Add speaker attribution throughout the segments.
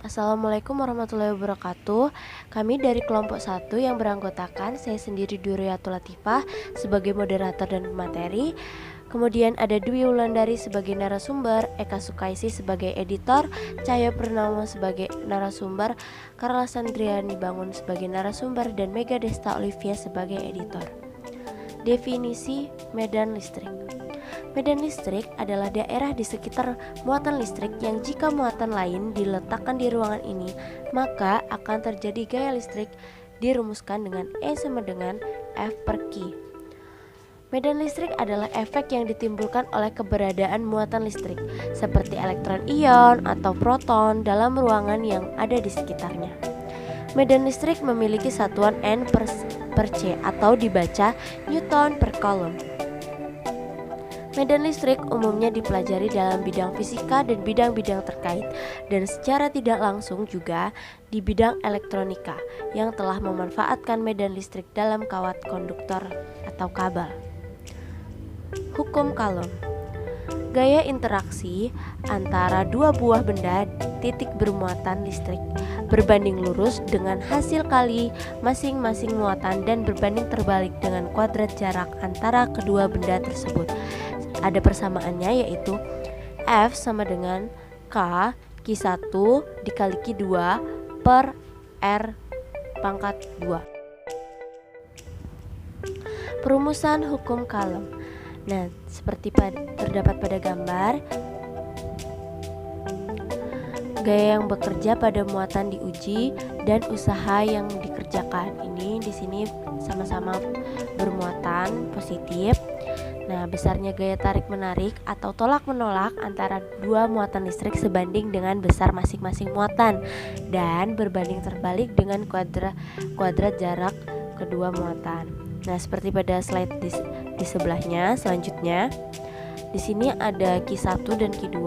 Speaker 1: Assalamualaikum warahmatullahi wabarakatuh. Kami dari kelompok 1 yang beranggotakan saya sendiri Duriatul Latifah sebagai moderator dan pemateri. Kemudian ada Dwi Wulandari sebagai narasumber, Eka Sukaisi sebagai editor, Cahyo Purnama sebagai narasumber, Karla Sandriani Bangun sebagai narasumber, dan Mega Desta Olivia sebagai editor. Definisi medan listrik. Medan listrik adalah daerah di sekitar muatan listrik yang jika muatan lain diletakkan di ruangan ini, maka akan terjadi gaya listrik dirumuskan dengan E sama dengan F per Q. Medan listrik adalah efek yang ditimbulkan oleh keberadaan muatan listrik, seperti elektron ion atau proton dalam ruangan yang ada di sekitarnya. Medan listrik memiliki satuan N per C atau dibaca Newton per Coulomb. Medan listrik umumnya dipelajari dalam bidang fisika dan bidang-bidang terkait, dan secara tidak langsung juga di bidang elektronika yang telah memanfaatkan medan listrik dalam kawat konduktor atau kabel. Hukum Coulomb. Gaya interaksi antara dua buah benda titik bermuatan listrik berbanding lurus dengan hasil kali masing-masing muatan dan berbanding terbalik dengan kuadrat jarak antara kedua benda tersebut. Ada persamaannya, yaitu F sama dengan Q1 dikali Q2 per R pangkat 2. Perumusan hukum Coulomb. Nah, seperti terdapat pada gambar, gaya yang bekerja pada muatan diuji dan usaha yang dikerjakan. Ini di sini sama-sama bermuatan positif. Nah, besarnya gaya tarik-menarik atau tolak-menolak antara dua muatan listrik sebanding dengan besar masing-masing muatan dan berbanding terbalik dengan kuadrat jarak kedua muatan. Nah, seperti pada slide di sebelahnya. Selanjutnya, di sini ada Q1 dan Q2.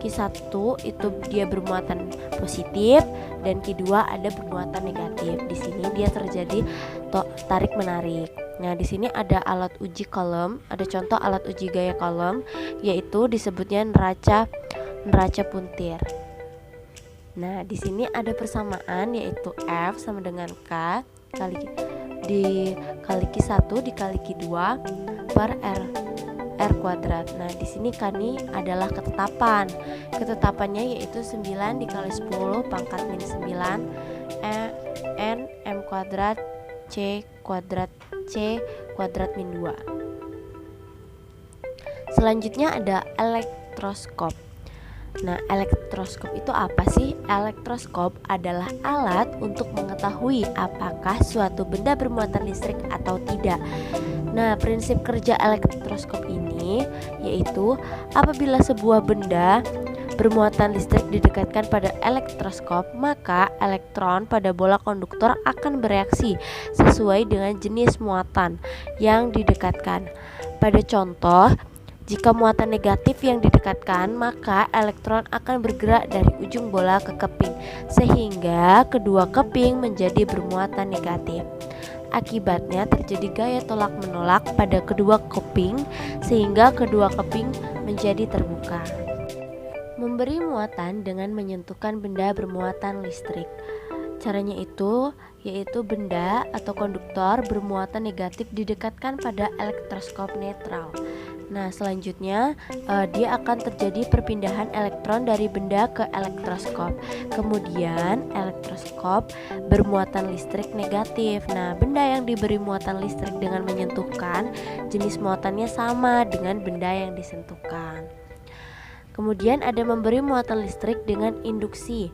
Speaker 1: Q1 itu dia bermuatan positif dan Q2 ada bermuatan negatif. Di sini dia terjadi tarik-menarik. Nah, di sini ada alat uji Coulomb, ada contoh alat uji gaya Coulomb, yaitu disebutnya neraca puntir. Nah, di sini ada persamaan, yaitu F sama dengan K dikali Q1 dikali Q2 per R kuadrat. Nah, di sini K ini adalah ketetapan. Ketetapannya yaitu 9 dikali 10 pangkat min 9 N M kuadrat C kuadrat C kuadrat min 2. Selanjutnya ada elektroskop. Nah, elektroskop itu apa sih? Elektroskop adalah alat untuk mengetahui apakah suatu benda bermuatan listrik atau tidak. Nah, prinsip kerja elektroskop ini yaitu apabila sebuah benda bermuatan listrik didekatkan pada elektroskop, maka elektron pada bola konduktor akan bereaksi sesuai dengan jenis muatan yang didekatkan. Pada contoh, jika muatan negatif yang didekatkan, maka elektron akan bergerak dari ujung bola ke keping, sehingga kedua keping menjadi bermuatan negatif. Akibatnya terjadi gaya tolak-menolak pada kedua keping, sehingga kedua keping menjadi terbuka. Memberi muatan dengan menyentuhkan benda bermuatan listrik. Caranya yaitu benda atau konduktor bermuatan negatif didekatkan pada elektroskop netral. Nah, selanjutnya dia akan terjadi perpindahan elektron dari benda ke elektroskop. Kemudian elektroskop bermuatan listrik negatif. Nah, benda yang diberi muatan listrik dengan menyentuhkan, jenis muatannya sama dengan benda yang disentuhkan. Kemudian ada memberi muatan listrik dengan induksi.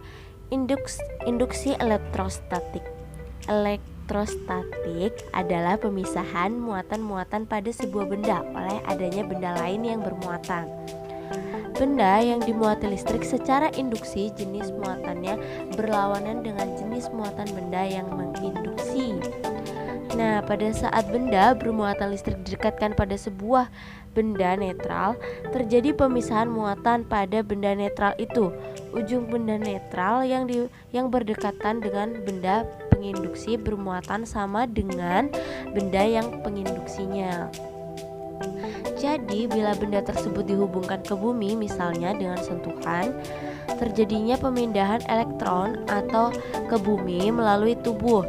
Speaker 1: Induksi elektrostatik. Elektrostatik adalah pemisahan muatan-muatan pada sebuah benda oleh adanya benda lain yang bermuatan. Benda yang dimuati listrik secara induksi jenis muatannya berlawanan dengan jenis muatan benda yang menginduksi. Nah, pada saat benda bermuatan listrik didekatkan pada sebuah benda netral, terjadi pemisahan muatan pada benda netral itu. Ujung benda netral yang berdekatan dengan benda penginduksi bermuatan sama dengan benda yang penginduksinya. Jadi, bila benda tersebut dihubungkan ke bumi, misalnya dengan sentuhan, terjadinya pemindahan elektron atau ke bumi melalui tubuh.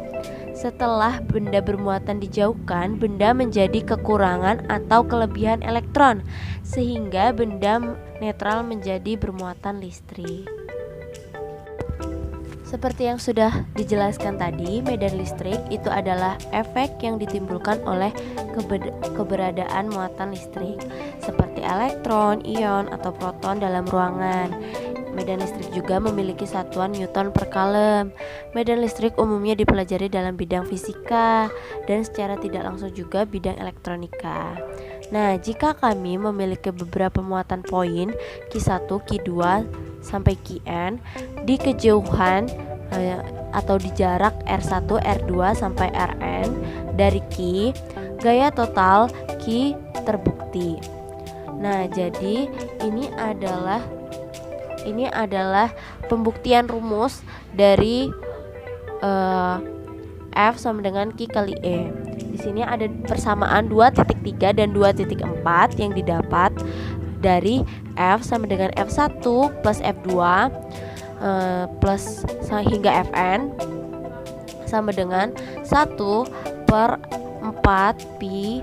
Speaker 1: Setelah benda bermuatan dijauhkan, benda menjadi kekurangan atau kelebihan elektron, sehingga benda netral menjadi bermuatan listrik. Seperti yang sudah dijelaskan tadi, medan listrik itu adalah efek yang ditimbulkan oleh keberadaan muatan listrik, seperti elektron, ion, atau proton dalam ruangan. Medan listrik juga memiliki satuan Newton per coulomb. Medan listrik umumnya dipelajari dalam bidang fisika dan secara tidak langsung juga bidang elektronika. Nah, jika kami memiliki beberapa muatan poin Q1, Q2, sampai Qn di kejauhan atau di jarak R1, R2 sampai Rn dari Q, gaya total Q terbukti. Nah, jadi ini adalah pembuktian rumus dari F sama dengan Q kali E. Di sini ada persamaan 2.3 dan 2.4 yang didapat dari F sama dengan F1 plus F2 plus hingga Fn sama dengan 1/4 pi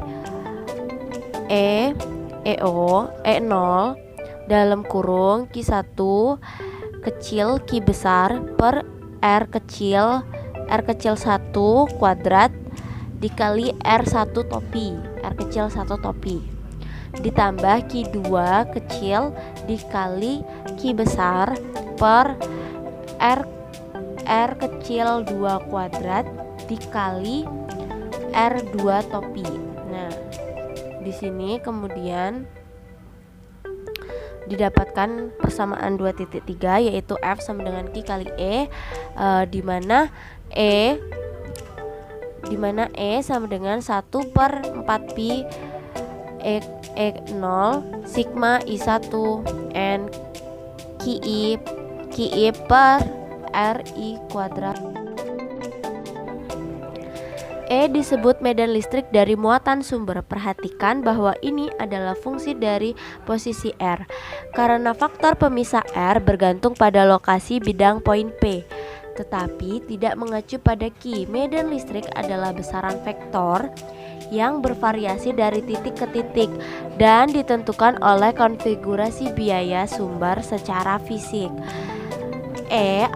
Speaker 1: EO E0 dalam kurung Q1 kecil Q besar per R kecil 1 kuadrat dikali R1 topi, R kecil 1 topi, ditambah Q2 kecil dikali Q besar per R kecil 2 kuadrat dikali R2 topi. Nah, di sini kemudian didapatkan persamaan 2.3 yaitu F sama dengan Q kali E, di mana E sama dengan 1/4 pi E0 sigma I1 N QI per RI kuadrat. E disebut medan listrik dari muatan sumber. Perhatikan bahwa ini adalah fungsi dari posisi R, karena faktor pemisah R bergantung pada lokasi bidang poin P, tetapi tidak mengacu pada Q. Medan listrik adalah besaran vektor yang bervariasi dari titik ke titik dan ditentukan oleh konfigurasi biaya sumber secara fisik. E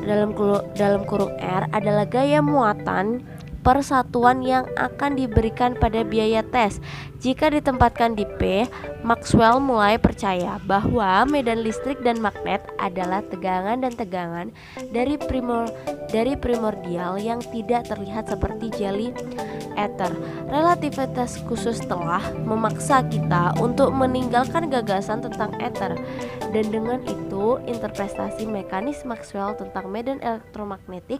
Speaker 1: dalam kurung R adalah gaya muatan persatuan yang akan diberikan pada biaya tes. Jika ditempatkan di P, Maxwell mulai percaya bahwa medan listrik dan magnet adalah tegangan dan tegangan dari primordial yang tidak terlihat seperti jelly ether. Relativitas khusus telah memaksa kita untuk meninggalkan gagasan tentang ether, dan dengan itu interpretasi mekanis Maxwell tentang medan elektromagnetik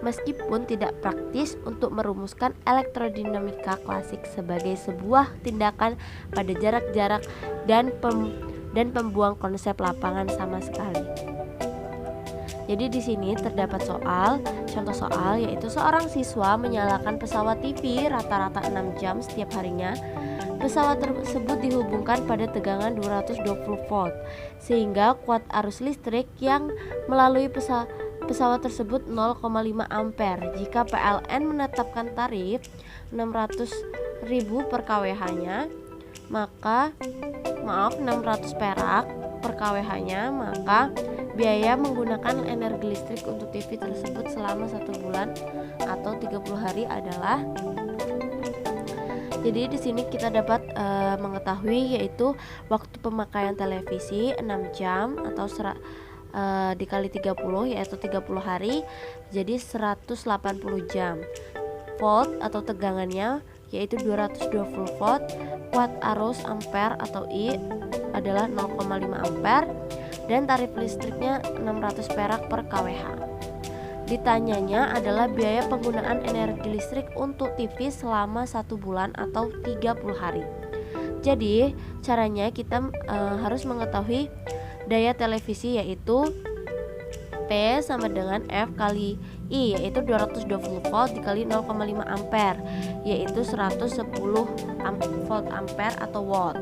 Speaker 1: meskipun tidak praktis untuk merumuskan elektrodinamika klasik sebagai sebuah tindakan pada jarak-jarak dan pembuang konsep lapangan sama sekali. Jadi di sini terdapat contoh soal yaitu seorang siswa menyalakan pesawat TV rata-rata 6 jam setiap harinya. Pesawat tersebut dihubungkan pada tegangan 220 volt sehingga kuat arus listrik yang melalui pesawat tersebut 0,5 ampere. Jika PLN menetapkan tarif 600.000 per kWh-nya, maka 600 perak per kWh-nya, maka biaya menggunakan energi listrik untuk TV tersebut selama 1 bulan atau 30 hari adalah. Jadi di sini kita dapat mengetahui yaitu waktu pemakaian televisi 6 jam atau dikali 30 yaitu 30 hari, jadi 180 jam. Volt atau tegangannya yaitu 220 volt. Kuat arus ampere atau I adalah 0,5 ampere dan tarif listriknya 600 perak per kWh. Ditanyanya adalah biaya penggunaan energi listrik untuk TV selama 1 bulan atau 30 hari. Jadi caranya kita harus mengetahui daya televisi yaitu P sama dengan F kali I yaitu 220 volt dikali 0,5 ampere yaitu 110 volt ampere atau watt.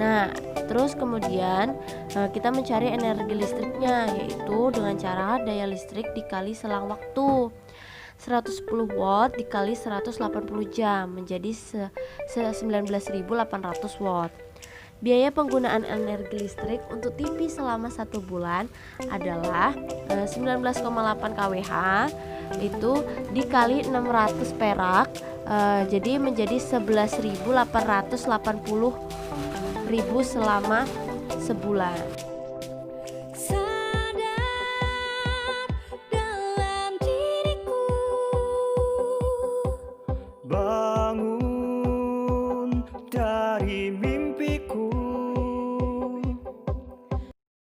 Speaker 1: Nah, terus kemudian kita mencari energi listriknya, yaitu dengan cara daya listrik dikali selang waktu. 110 watt dikali 180 jam menjadi 19.800 watt. Biaya penggunaan energi listrik untuk TV selama 1 bulan adalah 19,8 kWh itu dikali 600 perak, jadi menjadi 11.880.000 selama sebulan.